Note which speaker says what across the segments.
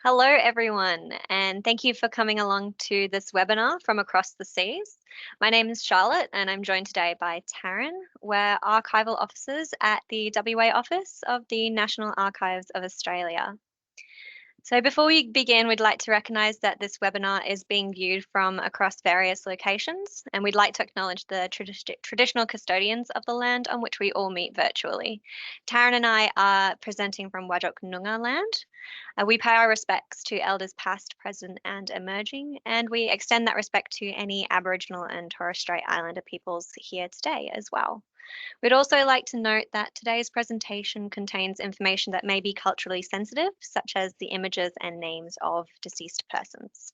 Speaker 1: Hello, everyone, and thank you for coming along to this webinar from across the seas. My name is Charlotte, and I'm joined today by Taryn. We're archival officers at the WA office of the National Archives of Australia. So before we begin, we'd like to recognise that this webinar is being viewed from across various locations, and we'd like to acknowledge the traditional custodians of the land on which we all meet virtually. Taryn and I are presenting from Whadjuk Noongar land. We pay our respects to elders past, present, and emerging, and we extend that respect to any Aboriginal and Torres Strait Islander peoples here today as well. We'd also like to note that today's presentation contains information that may be culturally sensitive, such as the images and names of deceased persons.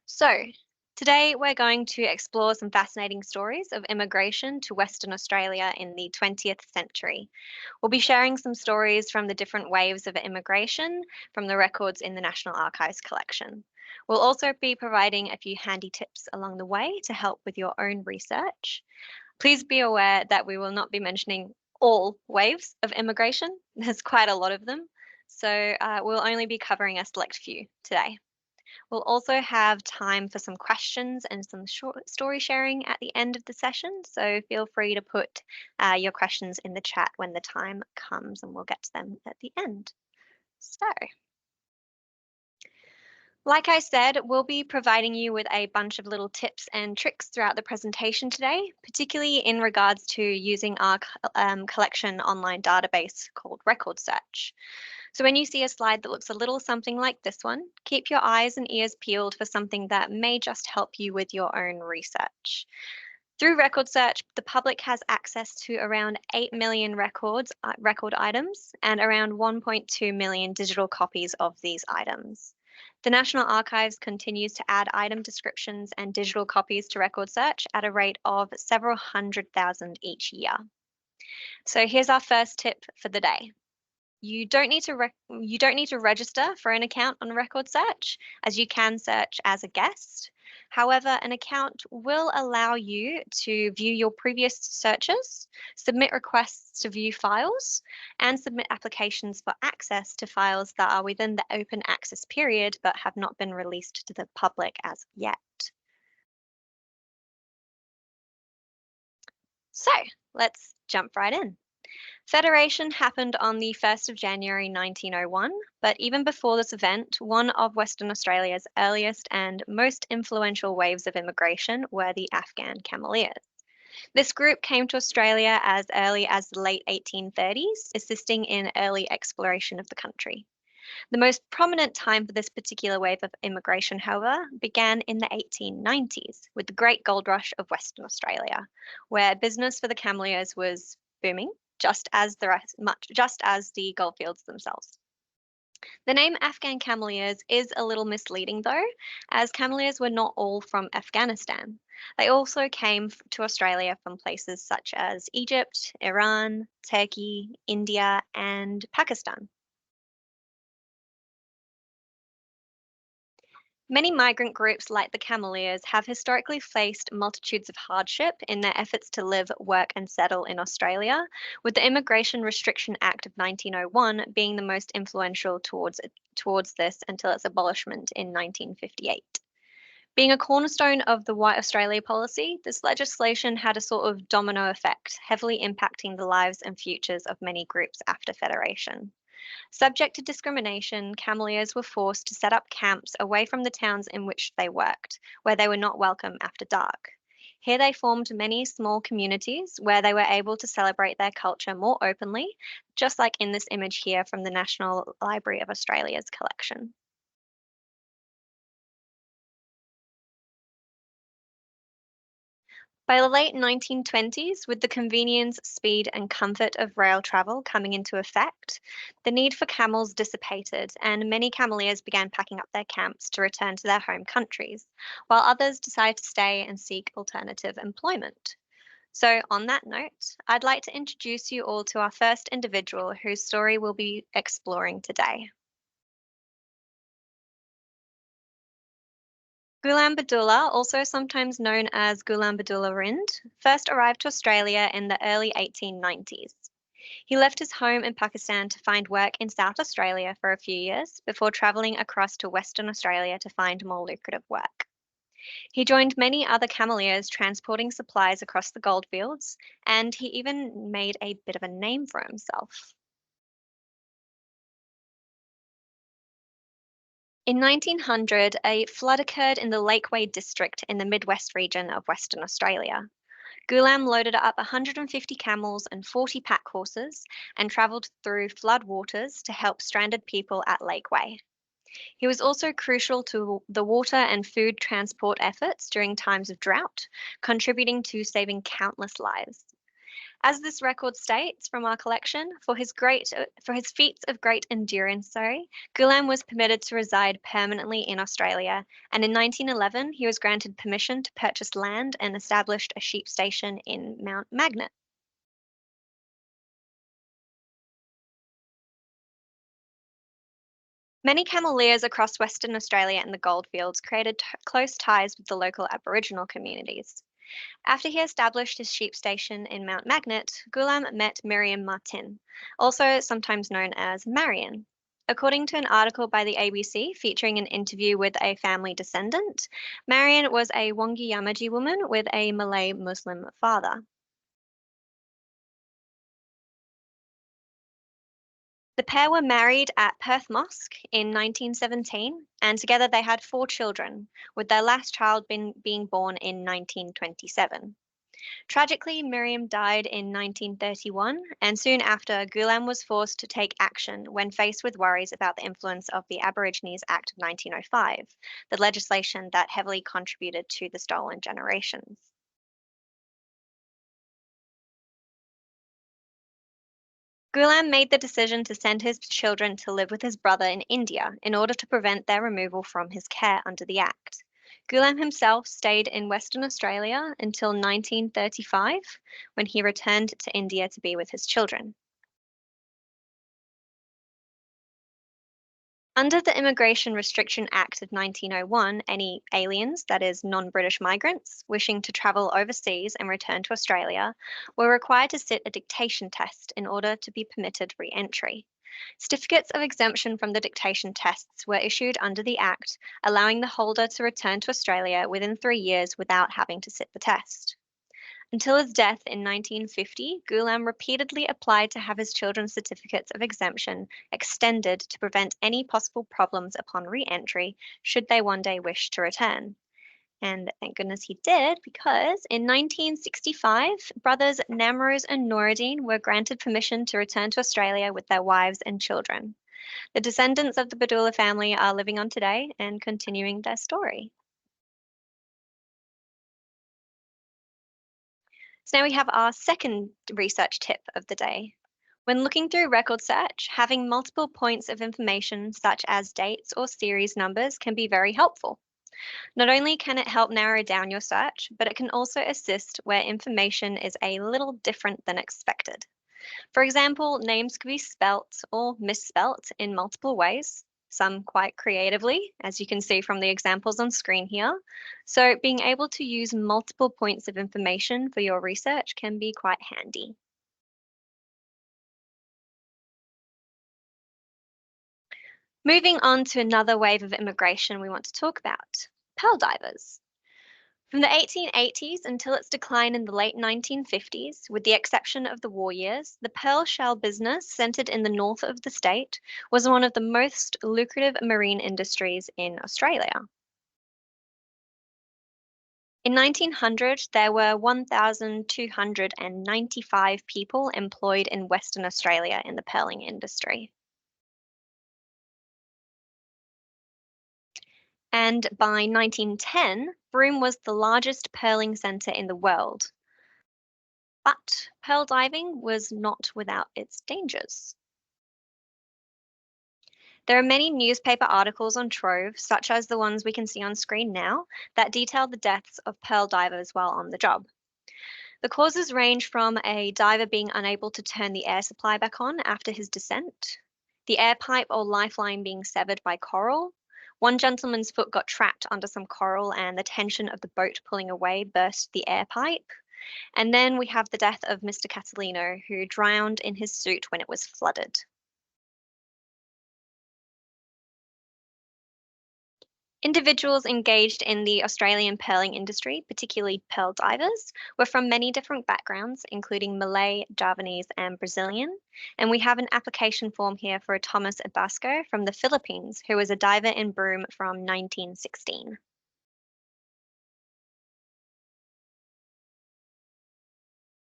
Speaker 1: So, today we're going to explore some fascinating stories of immigration to Western Australia in the 20th century. We'll be sharing some stories from the different waves of immigration from the records in the National Archives collection. We'll also be providing a few handy tips along the way to help with your own research. Please be aware that we will not be mentioning all waves of immigration. There's quite a lot of them. So we'll only be covering a select few today. We'll also have time for some questions and some short story sharing at the end of the session. So feel free to put your questions in the chat when the time comes and we'll get to them at the end. So, like I said, we'll be providing you with a bunch of little tips and tricks throughout the presentation today, particularly in regards to using our collection online database called Record Search. So when you see a slide that looks a little something like this one, keep your eyes and ears peeled for something that may just help you with your own research. Through Record Search, the public has access to around 8 million record items and around 1.2 million digital copies of these items. The National Archives continues to add item descriptions and digital copies to Record Search at a rate of several 100,000 each year. So here's our first tip for the day. You don't need to register for an account on Record Search, as you can search as a guest. However, an account will allow you to view your previous searches, submit requests to view files, and submit applications for access to files that are within the open access period but have not been released to the public as of yet. So let's jump right in. Federation happened on the 1st of January 1901, but even before this event, one of Western Australia's earliest and most influential waves of immigration were the Afghan Camelers. This group came to Australia as early as the late 1830s, assisting in early exploration of the country. The most prominent time for this particular wave of immigration, however, began in the 1890s with the Great Gold Rush of Western Australia, where business for the Camelers was booming, just as the goldfields themselves. The name Afghan Camelers is a little misleading though, as Camelers were not all from Afghanistan. They also came to Australia from places such as Egypt, Iran, Turkey, India, and Pakistan. Many migrant groups like the Camelers have historically faced multitudes of hardship in their efforts to live, work and settle in Australia, with the Immigration Restriction Act of 1901 being the most influential towards this until its abolishment in 1958. Being a cornerstone of the White Australia policy, this legislation had a sort of domino effect, heavily impacting the lives and futures of many groups after Federation. Subject to discrimination, Camelers were forced to set up camps away from the towns in which they worked, where they were not welcome after dark. Here they formed many small communities where they were able to celebrate their culture more openly, just like in this image here from the National Library of Australia's collection. By the late 1920s, with the convenience, speed, and comfort of rail travel coming into effect, the need for camels dissipated, and many Camelers began packing up their camps to return to their home countries, while others decided to stay and seek alternative employment. So, on that note, I'd like to introduce you all to our first individual whose story we'll be exploring today. Ghulam Badullah, also sometimes known as Ghulam Badullah Rind, first arrived to Australia in the early 1890s. He left his home in Pakistan to find work in South Australia for a few years before travelling across to Western Australia to find more lucrative work. He joined many other cameleers transporting supplies across the goldfields, and he even made a bit of a name for himself. In 1900, a flood occurred in the Lakeway district in the Midwest region of Western Australia. Ghulam loaded up 150 camels and 40 pack horses and travelled through flood waters to help stranded people at Lakeway. He was also crucial to the water and food transport efforts during times of drought, contributing to saving countless lives. As this record states from our collection, for his feats of great endurance, Ghulam was permitted to reside permanently in Australia, and in 1911 he was granted permission to purchase land and established a sheep station in Mount Magnet. Many cameleers across Western Australia and the goldfields created close ties with the local Aboriginal communities. After he established his sheep station in Mount Magnet, Ghulam met Miriam Martin, also sometimes known as Marion. According to an article by the ABC featuring an interview with a family descendant, Marion was a Wangi Yamaji woman with a Malay Muslim father. The pair were married at Perth Mosque in 1917, and together they had 4 children, with their last child being born in 1927. Tragically, Miriam died in 1931, and soon after, Ghulam was forced to take action when faced with worries about the influence of the Aborigines Act of 1905, the legislation that heavily contributed to the stolen generations. Ghulam made the decision to send his children to live with his brother in India in order to prevent their removal from his care under the Act. Ghulam himself stayed in Western Australia until 1935, when he returned to India to be with his children. Under the Immigration Restriction Act of 1901, any aliens, that is, non British migrants, wishing to travel overseas and return to Australia were required to sit a dictation test in order to be permitted re entry. Certificates of exemption from the dictation tests were issued under the Act, allowing the holder to return to Australia within 3 years without having to sit the test. Until his death in 1950, Ghulam repeatedly applied to have his children's certificates of exemption extended to prevent any possible problems upon re entry should they one day wish to return. And thank goodness he did, because in 1965, brothers Namroz and Noureddin were granted permission to return to Australia with their wives and children. The descendants of the Badula family are living on today and continuing their story. So now we have our second research tip of the day. When looking through record search, having multiple points of information such as dates or series numbers can be very helpful. Not only can it help narrow down your search, but it can also assist where information is a little different than expected. For example, names could be spelt or misspelt in multiple ways, some quite creatively, as you can see from the examples on screen here. So being able to use multiple points of information for your research can be quite handy. Moving on to another wave of immigration we want to talk about, pearl divers. From the 1880s until its decline in the late 1950s, with the exception of the war years, the pearl shell business, centered in the north of the state, was one of the most lucrative marine industries in Australia. In 1900, there were 1,295 people employed in Western Australia in the pearling industry. And by 1910, Broome was the largest pearling centre in the world. But pearl diving was not without its dangers. There are many newspaper articles on Trove, such as the ones we can see on screen now, that detail the deaths of pearl divers while on the job. The causes range from a diver being unable to turn the air supply back on after his descent, the air pipe or lifeline being severed by coral. One gentleman's foot got trapped under some coral and the tension of the boat pulling away burst the air pipe. And then we have the death of Mr. Catalino, who drowned in his suit when it was flooded. Individuals engaged in the Australian pearling industry, particularly pearl divers, were from many different backgrounds, including Malay, Javanese, and Brazilian. And we have an application form here for a Thomas Abasco from the Philippines, who was a diver in Broome from 1916.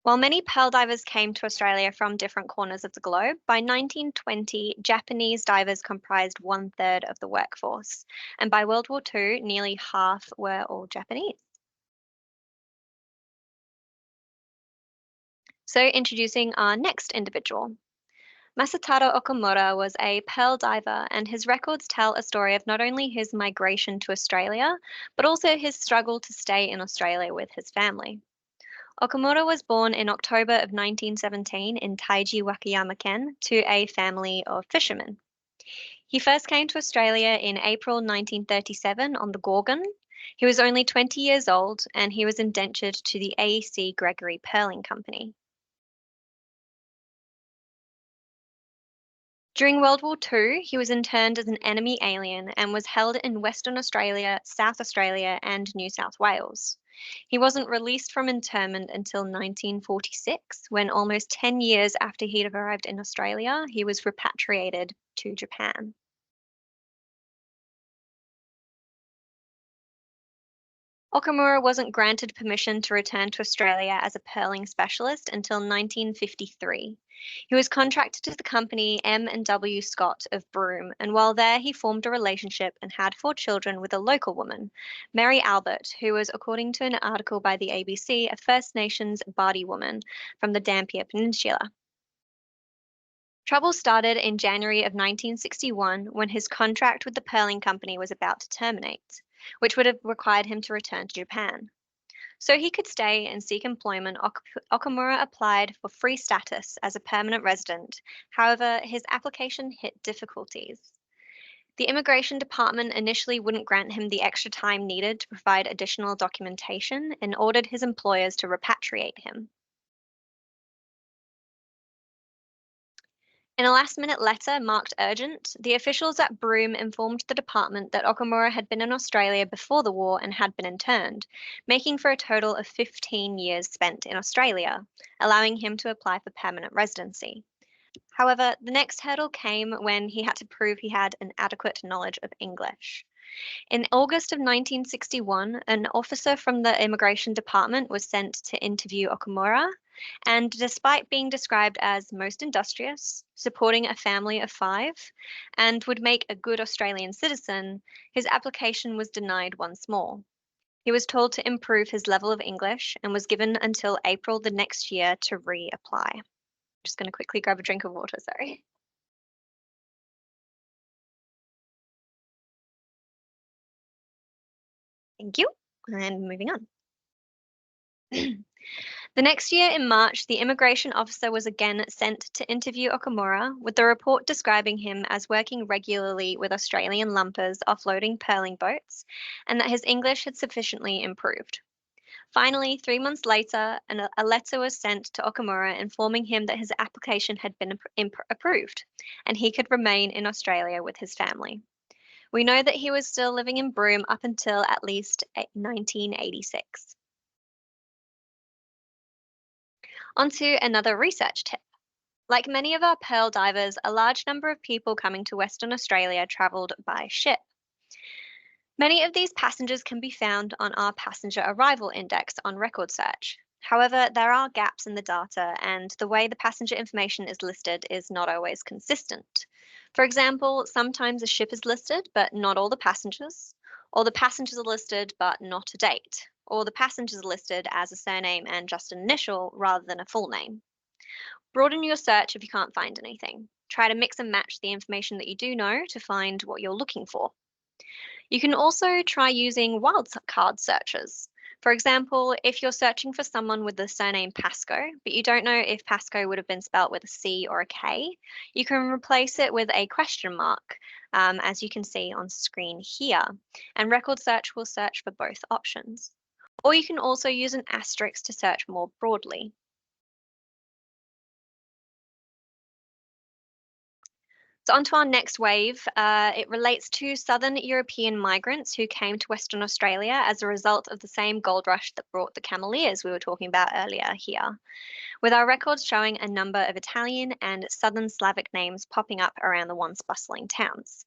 Speaker 1: While many pearl divers came to Australia from different corners of the globe, by 1920, Japanese divers comprised one-third of the workforce. And by World War II, nearly half were all Japanese. So, introducing our next individual. Masataro Okamura was a pearl diver, and his records tell a story of not only his migration to Australia, but also his struggle to stay in Australia with his family. Okamura was born in October of 1917 in Taiji, Wakayama-ken, to a family of fishermen. He first came to Australia in April 1937 on the Gorgon. He was only 20 years old, and he was indentured to the AEC Gregory Pearling Company. During World War II, he was interned as an enemy alien and was held in Western Australia, South Australia, and New South Wales. He wasn't released from internment until 1946, when almost 10 years after he'd arrived in Australia, he was repatriated to Japan. Okamura wasn't granted permission to return to Australia as a pearling specialist until 1953. He was contracted to the company M&W Scott of Broome, and while there he formed a relationship and had 4 children with a local woman, Mary Albert, who was, according to an article by the ABC, a First Nations Bardi woman from the Dampier Peninsula. Trouble started in January of 1961 when his contract with the pearling company was about to terminate, which would have required him to return to Japan. So he could stay and seek employment, Okamura applied for free status as a permanent resident. However, his application hit difficulties. The immigration department initially wouldn't grant him the extra time needed to provide additional documentation and ordered his employers to repatriate him. In a last-minute letter marked urgent, the officials at Broome informed the department that Okamura had been in Australia before the war and had been interned, making for a total of 15 years spent in Australia, allowing him to apply for permanent residency. However, the next hurdle came when he had to prove he had an adequate knowledge of English. In August of 1961, an officer from the immigration department was sent to interview Okamura, and despite being described as most industrious, supporting a family of 5, and would make a good Australian citizen, his application was denied once more. He was told to improve his level of English and was given until April the next year to reapply. Just going to quickly grab a drink of water, sorry. Thank you. And moving on. The next year in March, the immigration officer was again sent to interview Okamura, with the report describing him as working regularly with Australian lumpers offloading pearling boats, and that his English had sufficiently improved. Finally, 3 months later, a letter was sent to Okamura informing him that his application had been approved, and he could remain in Australia with his family. We know that he was still living in Broome up until at least 1986. Onto another research tip. Like many of our pearl divers, a large number of people coming to Western Australia travelled by ship. Many of these passengers can be found on our passenger arrival index on record search. However, there are gaps in the data, and the way the passenger information is listed is not always consistent. For example, sometimes a ship is listed, but not all the passengers, or the passengers are listed, but not a date, or the passengers are listed as a surname and just an initial rather than a full name. Broaden your search if you can't find anything. Try to mix and match the information that you do know to find what you're looking for. You can also try using wildcard searches. For example, if you're searching for someone with the surname Pascoe, but you don't know if Pascoe would have been spelt with a C or a K, you can replace it with a question mark, as you can see on screen here, and Record Search will search for both options. or you can also use an asterisk to search more broadly. So, on to our next wave. It relates to Southern European migrants who came to Western Australia as a result of the same gold rush that brought the Camelers we were talking about earlier here, with our records showing a number of Italian and Southern Slavic names popping up around the once bustling towns.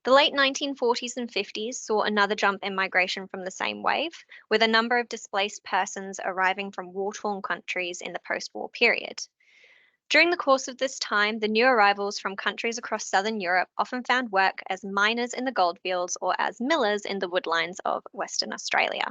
Speaker 1: The late 1940s and 50s saw another jump in migration from the same wave, with a number of displaced persons arriving from war torn countries in the post war period. During the course of this time, the new arrivals from countries across southern Europe often found work as miners in the goldfields or as millers in the woodlines of Western Australia.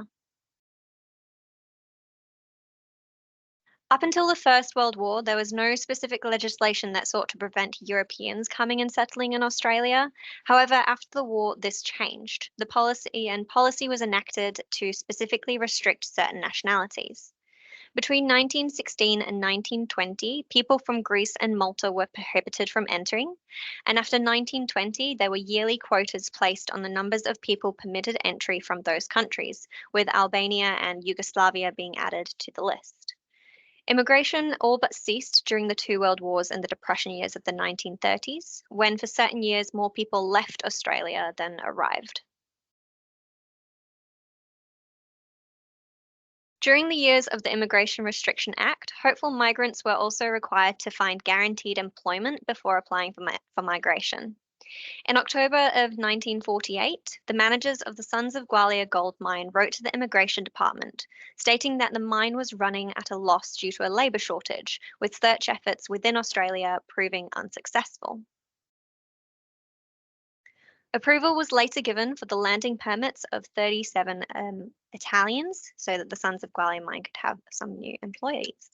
Speaker 1: Up until the First World War, there was no specific legislation that sought to prevent Europeans coming and settling in Australia. However, after the war, this changed. The policy was enacted to specifically restrict certain nationalities. Between 1916 and 1920, people from Greece and Malta were prohibited from entering, and after 1920, there were yearly quotas placed on the numbers of people permitted entry from those countries, with Albania and Yugoslavia being added to the list. Immigration all but ceased during the two world wars and the depression years of the 1930s, when for certain years more people left Australia than arrived. During the years of the Immigration Restriction Act, hopeful migrants were also required to find guaranteed employment before applying for migration. In October of 1948, the managers of the Sons of Gwalia gold mine wrote to the Immigration Department, stating that the mine was running at a loss due to a labour shortage, with search efforts within Australia proving unsuccessful. Approval was later given for the landing permits of 37 Italians so that the Sons of Gwalia mine could have some new employees.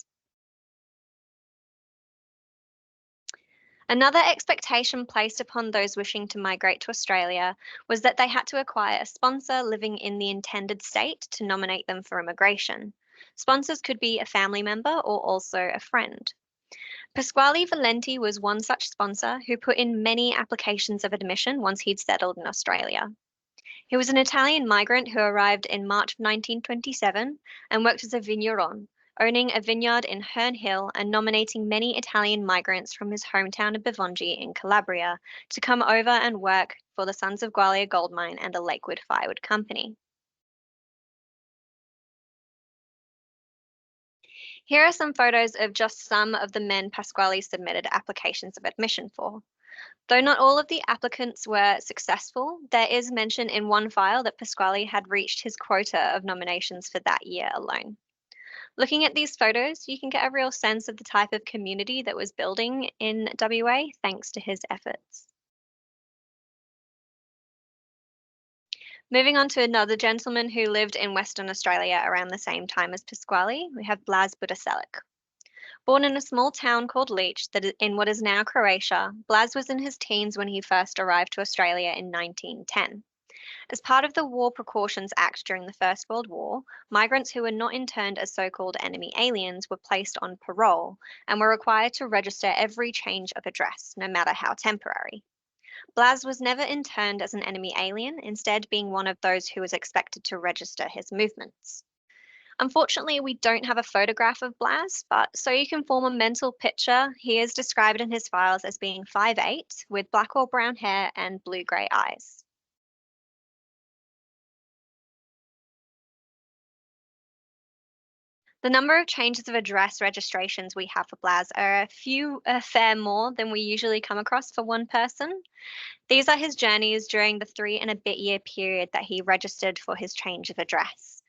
Speaker 1: Another expectation placed upon those wishing to migrate to Australia was that they had to acquire a sponsor living in the intended state to nominate them for immigration. Sponsors could be a family member or also a friend. Pasquale Valenti was one such sponsor who put in many applications of admission once he'd settled in Australia. He was an Italian migrant who arrived in March of 1927 and worked as a vigneron, owning a vineyard in Herne Hill and nominating many Italian migrants from his hometown of Bivongi in Calabria to come over and work for the Sons of Gwalia gold mine and the Lakewood Firewood Company. Here are some photos of just some of the men Pasquale submitted applications of admission for. Though not all of the applicants were successful, there is mention in one file that Pasquale had reached his quota of nominations for that year alone. Looking at these photos, you can get a real sense of the type of community that was building in WA thanks to his efforts. Moving on to another gentleman who lived in Western Australia around the same time as Pasquale, we have Blas Budaselic. Born in a small town called Leach that is in what is now Croatia, Blas was in his teens when he first arrived to Australia in 1910. As part of the War Precautions Act during the First World War, migrants who were not interned as so-called enemy aliens were placed on parole and were required to register every change of address, no matter how temporary. Blas was never interned as an enemy alien, instead being one of those who was expected to register his movements. Unfortunately, we don't have a photograph of Blas, but so you can form a mental picture, he is described in his files as being 5'8", with black or brown hair and blue-grey eyes. The number of changes of address registrations we have for Blas are a fair more than we usually come across for one person. These are his journeys during the 3 and a bit year period that he registered for his change of address.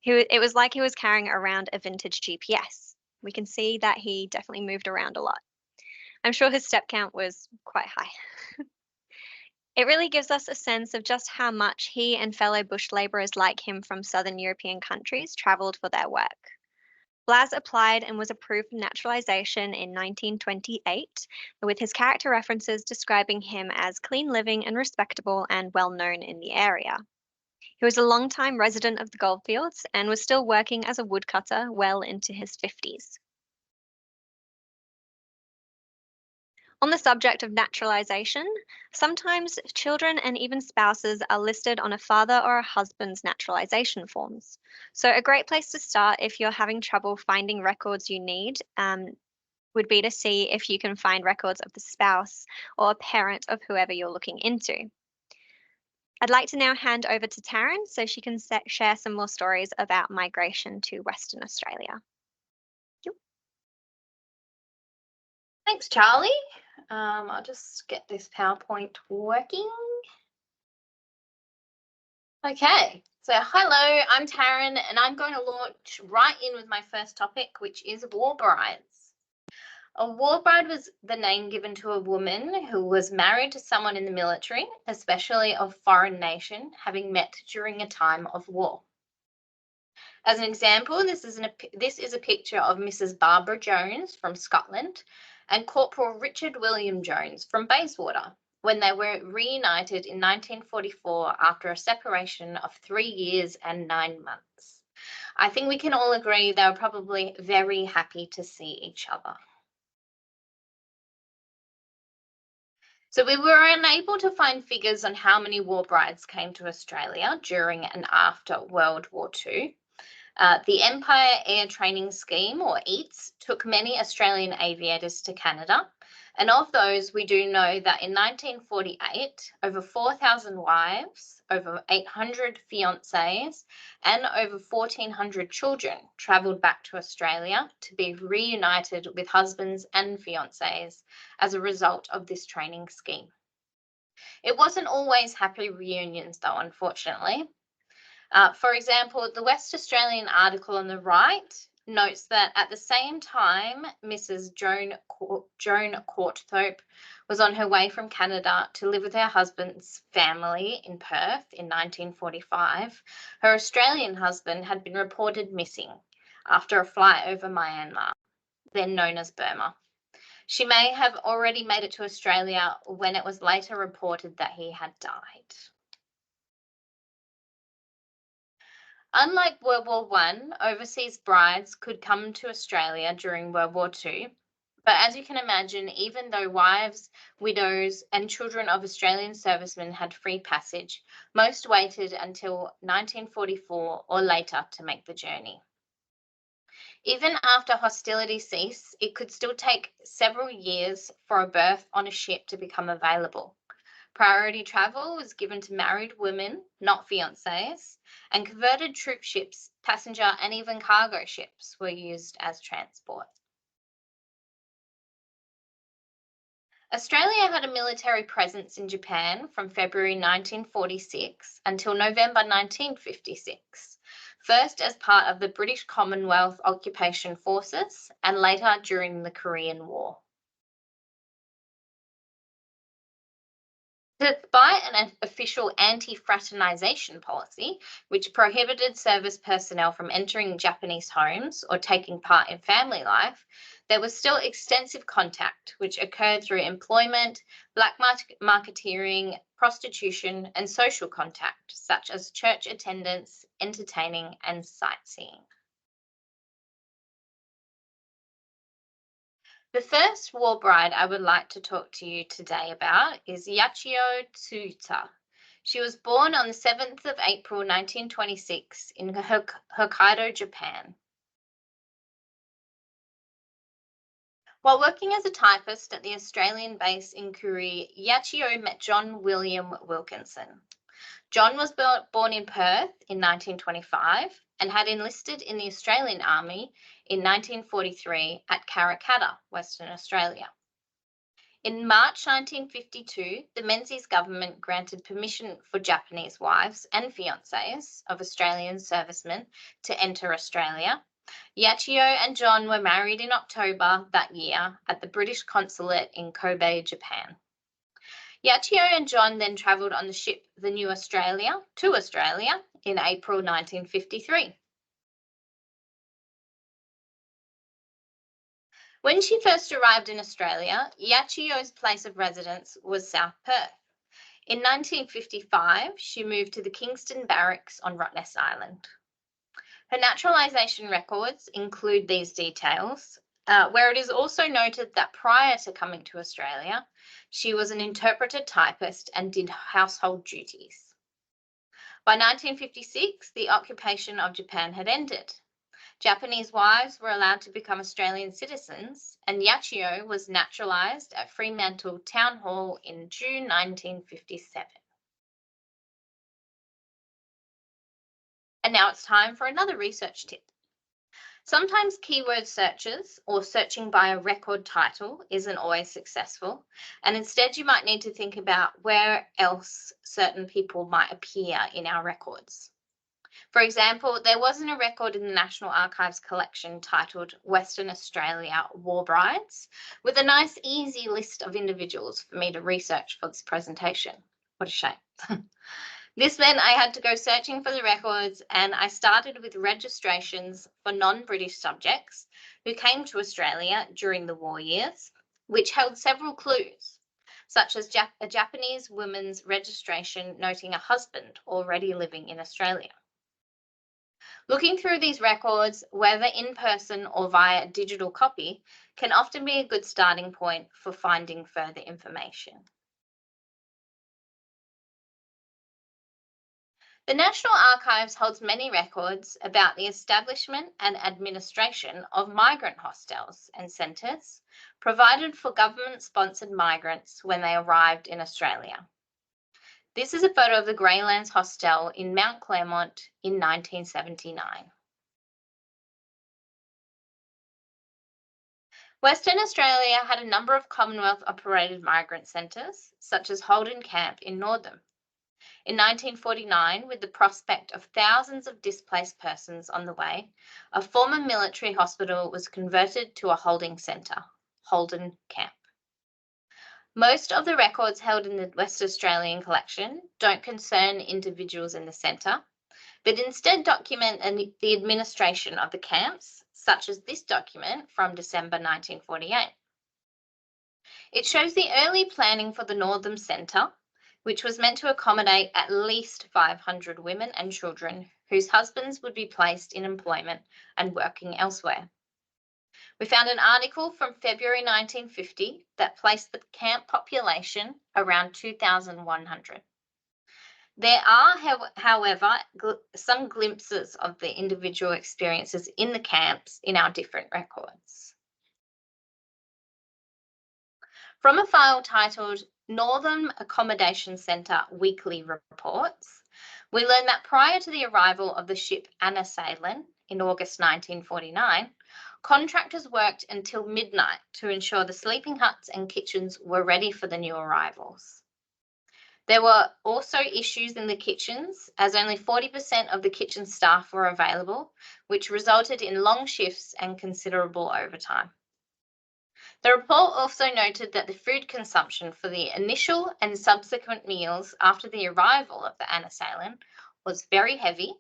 Speaker 1: It was like he was carrying around a vintage GPS. We can see that he definitely moved around a lot. I'm sure his step count was quite high. It really gives us a sense of just how much he and fellow bush labourers like him from southern European countries travelled for their work. Blas applied and was approved for naturalisation in 1928, with his character references describing him as clean living and respectable and well known in the area. He was a long-time resident of the goldfields and was still working as a woodcutter well into his 50s. On the subject of naturalization, sometimes children and even spouses are listed on a father or a husband's naturalization forms. So, a great place to start if you're having trouble finding records you need would be to see if you can find records of the spouse or a parent of whoever you're looking into. I'd like to now hand over to Taryn so she can share some more stories about migration to Western Australia.
Speaker 2: Thanks, Charlie. I'll just get this PowerPoint working. Okay, so hello, I'm Taryn, and I'm going to launch right in with my first topic, which is war brides. A war bride was the name given to a woman who was married to someone in the military, especially of foreign nation, having met during a time of war. As an example, this is a picture of Mrs. Barbara Jones from Scotland and Corporal Richard William Jones from Bayswater when they were reunited in 1944 after a separation of 3 years and 9 months. I think we can all agree they were probably very happy to see each other. So we were unable to find figures on how many war brides came to Australia during and after World War II. The Empire Air Training Scheme, or EATS, took many Australian aviators to Canada, and of those, we do know that in 1948, over 4,000 wives, over 800 fiancés, and over 1,400 children travelled back to Australia to be reunited with husbands and fiancés as a result of this training scheme. It wasn't always happy reunions, though, unfortunately. For example, the West Australian article on the right notes that at the same time Mrs. Joan Courthope was on her way from Canada to live with her husband's family in Perth in 1945, her Australian husband had been reported missing after a flight over Myanmar, then known as Burma. She may have already made it to Australia when it was later reported that he had died. Unlike World War I, overseas brides could come to Australia during World War II. But as you can imagine, even though wives, widows, and children of Australian servicemen had free passage, most waited until 1944 or later to make the journey. Even after hostilities ceased, it could still take several years for a berth on a ship to become available. Priority travel was given to married women, not fiancés, and converted troop ships, passenger and even cargo ships were used as transport. Australia had a military presence in Japan from February 1946 until November 1956, first as part of the British Commonwealth Occupation Forces and later during the Korean War. Despite an official anti-fraternization policy, which prohibited service personnel from entering Japanese homes or taking part in family life, there was still extensive contact, which occurred through employment, black marketeering, prostitution, and social contact, such as church attendance, entertaining, and sightseeing. The first war bride I would like to talk to you today about is Yachio Tsuta. She was born on the 7th of April 1926 in Hokkaido, Japan. While working as a typist at the Australian base in Korea, Yachio met John William Wilkinson. John was born in Perth in 1925 and had enlisted in the Australian Army in 1943 at Karrakatta, Western Australia. In March 1952, the Menzies government granted permission for Japanese wives and fiancés of Australian servicemen to enter Australia. Yachio and John were married in October that year at the British consulate in Kobe, Japan. Yachio and John then travelled on the ship the New Australia to Australia in April 1953. When she first arrived in Australia, Yachio's place of residence was South Perth. In 1955, she moved to the Kingston Barracks on Rottnest Island. Her naturalisation records include these details, where it is also noted that prior to coming to Australia, she was an interpreter typist and did household duties. By 1956, the occupation of Japan had ended. Japanese wives were allowed to become Australian citizens, and Yachio was naturalised at Fremantle Town Hall in June 1957. And now it's time for another research tip. Sometimes keyword searches or searching by a record title isn't always successful, and instead you might need to think about where else certain people might appear in our records. For example, there wasn't a record in the National Archives collection titled Western Australia War Brides, with a nice easy list of individuals for me to research for this presentation. What a shame. This meant I had to go searching for the records, and I started with registrations for non-British subjects who came to Australia during the war years, which held several clues, such as a Japanese woman's registration noting a husband already living in Australia. Looking through these records, whether in person or via digital copy, can often be a good starting point for finding further information. The National Archives holds many records about the establishment and administration of migrant hostels and centres provided for government-sponsored migrants when they arrived in Australia. This is a photo of the Greylands Hostel in Mount Claremont in 1979. Western Australia had a number of Commonwealth-operated migrant centres, such as Holden Camp in Northam. In 1949, with the prospect of thousands of displaced persons on the way, a former military hospital was converted to a holding centre, Holden Camp. Most of the records held in the West Australian collection don't concern individuals in the centre, but instead document the administration of the camps, such as this document from December 1948. It shows the early planning for the Northam Centre, which was meant to accommodate at least 500 women and children whose husbands would be placed in employment and working elsewhere. We found an article from February 1950 that placed the camp population around 2,100. There are, however, some glimpses of the individual experiences in the camps in our different records. From a file titled Northern Accommodation Centre Weekly Reports, we learn that prior to the arrival of the ship Anna Salen in August 1949, contractors worked until midnight to ensure the sleeping huts and kitchens were ready for the new arrivals. There were also issues in the kitchens, as only 40% of the kitchen staff were available, which resulted in long shifts and considerable overtime. The report also noted that the food consumption for the initial and subsequent meals after the arrival of the Anna Salen was very heavy,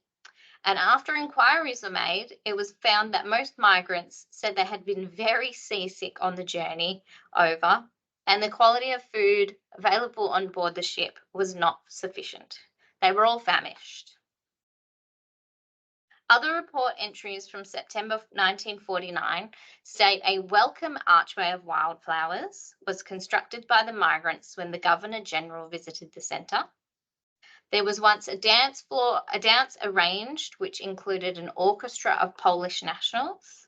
Speaker 2: and after inquiries were made, it was found that most migrants said they had been very seasick on the journey over, and the quality of food available on board the ship was not sufficient. They were all famished. Other report entries from September 1949 state a welcome archway of wildflowers was constructed by the migrants when the Governor-General visited the centre. There was once a dance arranged which included an orchestra of Polish nationals.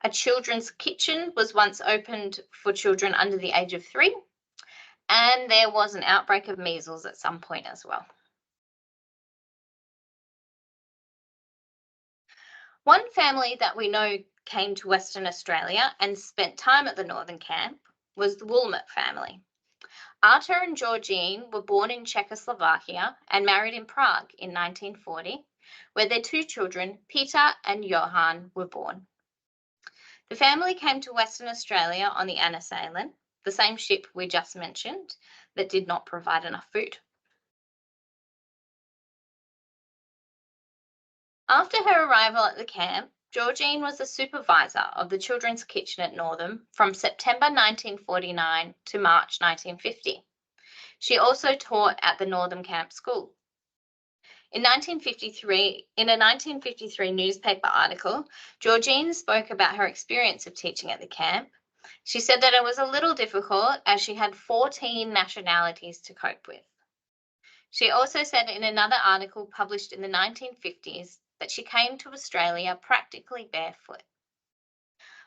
Speaker 2: A children's kitchen was once opened for children under the age of 3, and there was an outbreak of measles at some point as well. One family that we know came to Western Australia and spent time at the Northern Camp was the Woolmert family. Artur and Georgine were born in Czechoslovakia and married in Prague in 1940, where their 2 children, Peter and Johann, were born. The family came to Western Australia on the Anna Salen, the same ship we just mentioned that did not provide enough food. After her arrival at the camp, Georgine was the supervisor of the children's kitchen at Northam from September 1949 to March 1950. She also taught at the Northam Camp School. In a 1953 newspaper article, Georgine spoke about her experience of teaching at the camp. She said that it was a little difficult as she had 14 nationalities to cope with. She also said in another article published in the 1950s that she came to Australia practically barefoot.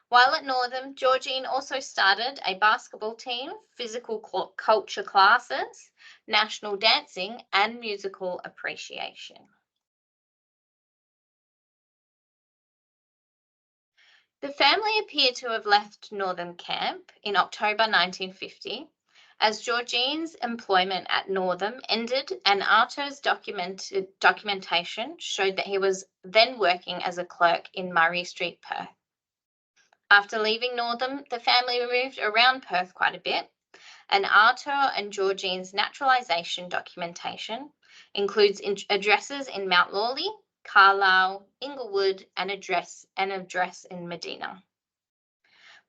Speaker 2: While at Northam, Georgine also started a basketball team, physical culture classes, national dancing, and musical appreciation. The family appear to have left Northam Camp in October 1950, as Georgine's employment at Northam ended and Arto's documentation showed that he was then working as a clerk in Murray Street, Perth. After leaving Northam, the family moved around Perth quite a bit, and Arto and Georgine's naturalisation documentation includes addresses in Mount Lawley, Carlisle, Inglewood, and address in Medina.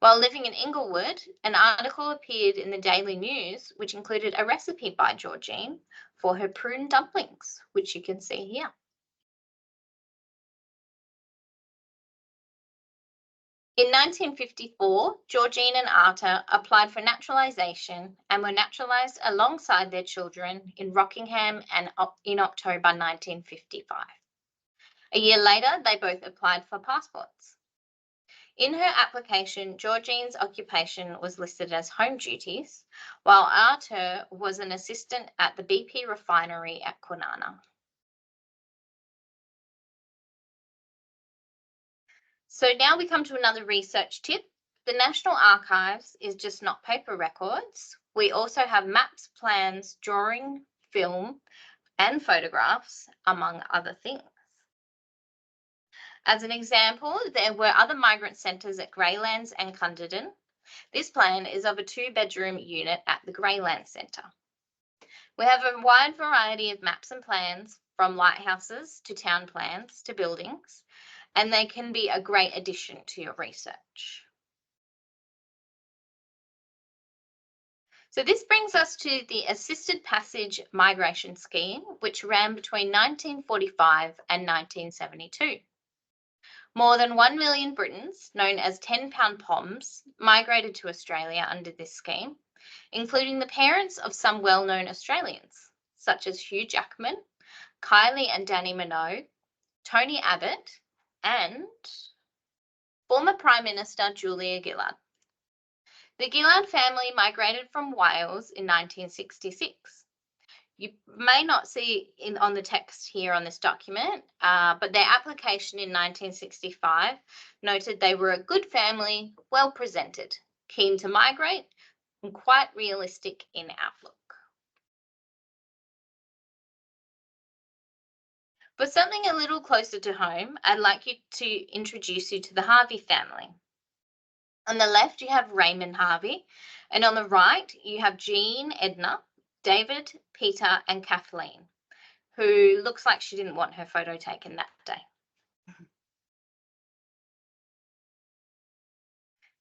Speaker 2: While living in Inglewood, an article appeared in the Daily News which included a recipe by Georgine for her prune dumplings, which you can see here. In 1954, Georgine and Arta applied for naturalisation and were naturalised alongside their children in Rockingham and in October 1955. A year later, they both applied for passports. In her application, Georgine's occupation was listed as home duties, while Arta was an assistant at the BP refinery at Kwinana. So now we come to another research tip. The National Archives is just not paper records. We also have maps, plans, drawing, film, and photographs, among other things. As an example, there were other migrant centres at Greylands and Cunderdin. This plan is of a 2-bedroom unit at the Greylands Centre. We have a wide variety of maps and plans, from lighthouses to town plans to buildings, and they can be a great addition to your research. So this brings us to the Assisted Passage Migration Scheme, which ran between 1945 and 1972. More than 1 million Britons, known as £10 POMs, migrated to Australia under this scheme, including the parents of some well-known Australians, such as Hugh Jackman, Kylie and Danny Minogue, Tony Abbott, and former Prime Minister Julia Gillard. The Gillard family migrated from Wales in 1966. You may not see on the text here on this document, but their application in 1965 noted they were a good family, well presented, keen to migrate, and quite realistic in outlook. For something a little closer to home, I'd like to introduce you to the Harvey family. On the left, you have Raymond Harvey, and on the right, you have Jean, Edna, David, Peter, and Kathleen, who looks like she didn't want her photo taken that day.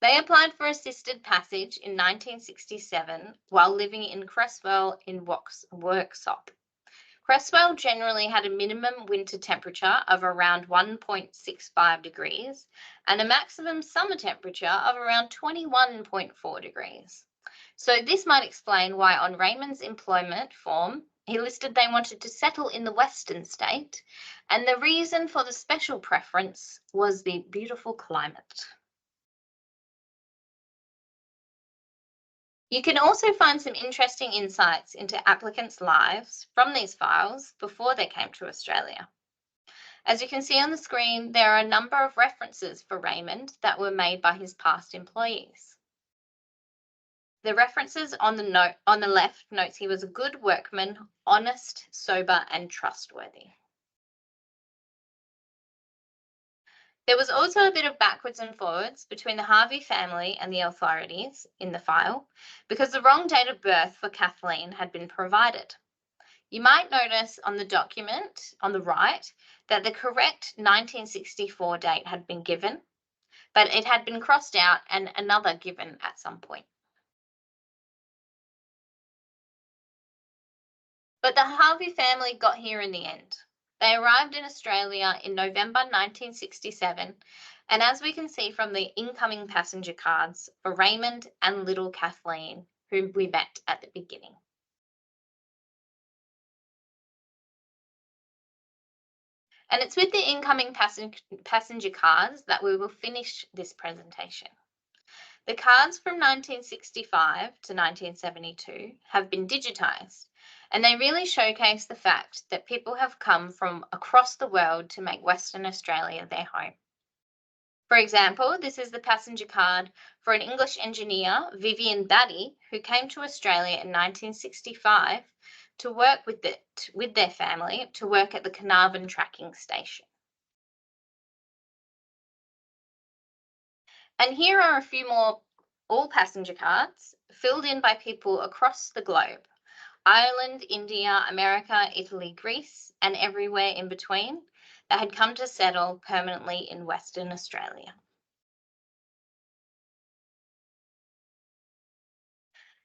Speaker 2: They applied for assisted passage in 1967 while living in Cresswell in Worksop. Cresswell generally had a minimum winter temperature of around 1.65 degrees and a maximum summer temperature of around 21.4 degrees. So this might explain why on Raymond's employment form, he listed they wanted to settle in the Western state, and the reason for the special preference was the beautiful climate. You can also find some interesting insights into applicants' lives from these files before they came to Australia. As you can see on the screen, there are a number of references for Raymond that were made by his past employees. The references on the left notes he was a good workman, honest, sober, and trustworthy. There was also a bit of backwards and forwards between the Harvey family and the authorities in the file because the wrong date of birth for Kathleen had been provided. You might notice on the document on the right that the correct 1964 date had been given, but it had been crossed out and another given at some point. But the Harvey family got here in the end. They arrived in Australia in November 1967, and as we can see from the incoming passenger cards for Raymond and little Kathleen, whom we met at the beginning. And it's with the incoming passenger cards that we will finish this presentation. The cards from 1965 to 1972 have been digitised, and they really showcase the fact that people have come from across the world to make Western Australia their home. For example, this is the passenger card for an English engineer, Vivian Batty, who came to Australia in 1965 to work with their family to work at the Carnarvon tracking station. And here are a few more all passenger cards filled in by people across the globe: Ireland, India, America, Italy, Greece, and everywhere in between that had come to settle permanently in Western Australia.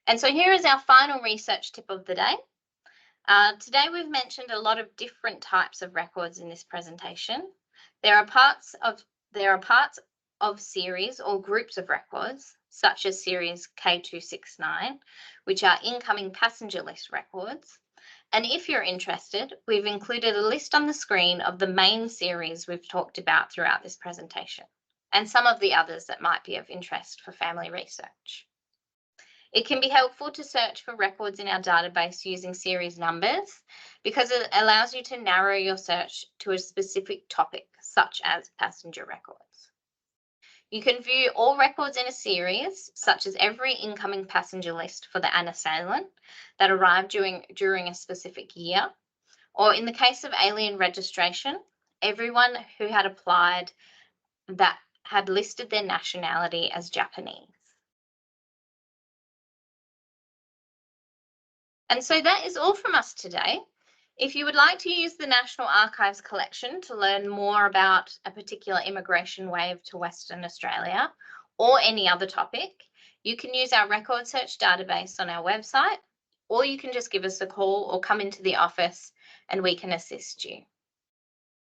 Speaker 2: And so here is our final research tip of the day. Today we've mentioned a lot of different types of records in this presentation. There are parts of series or groups of records, such as series K269, which are incoming passenger list records. And if you're interested, we've included a list on the screen of the main series we've talked about throughout this presentation, and some of the others that might be of interest for family research. It can be helpful to search for records in our database using series numbers because it allows you to narrow your search to a specific topic, such as passenger records. You can view all records in a series, such as every incoming passenger list for the unassailant that arrived during a specific year, or in the case of alien registration, everyone who had applied that had listed their nationality as Japanese. And so that is all from us today. If you would like to use the National Archives collection to learn more about a particular immigration wave to Western Australia or any other topic, you can use our record search database on our website, or you can just give us a call or come into the office and we can assist you.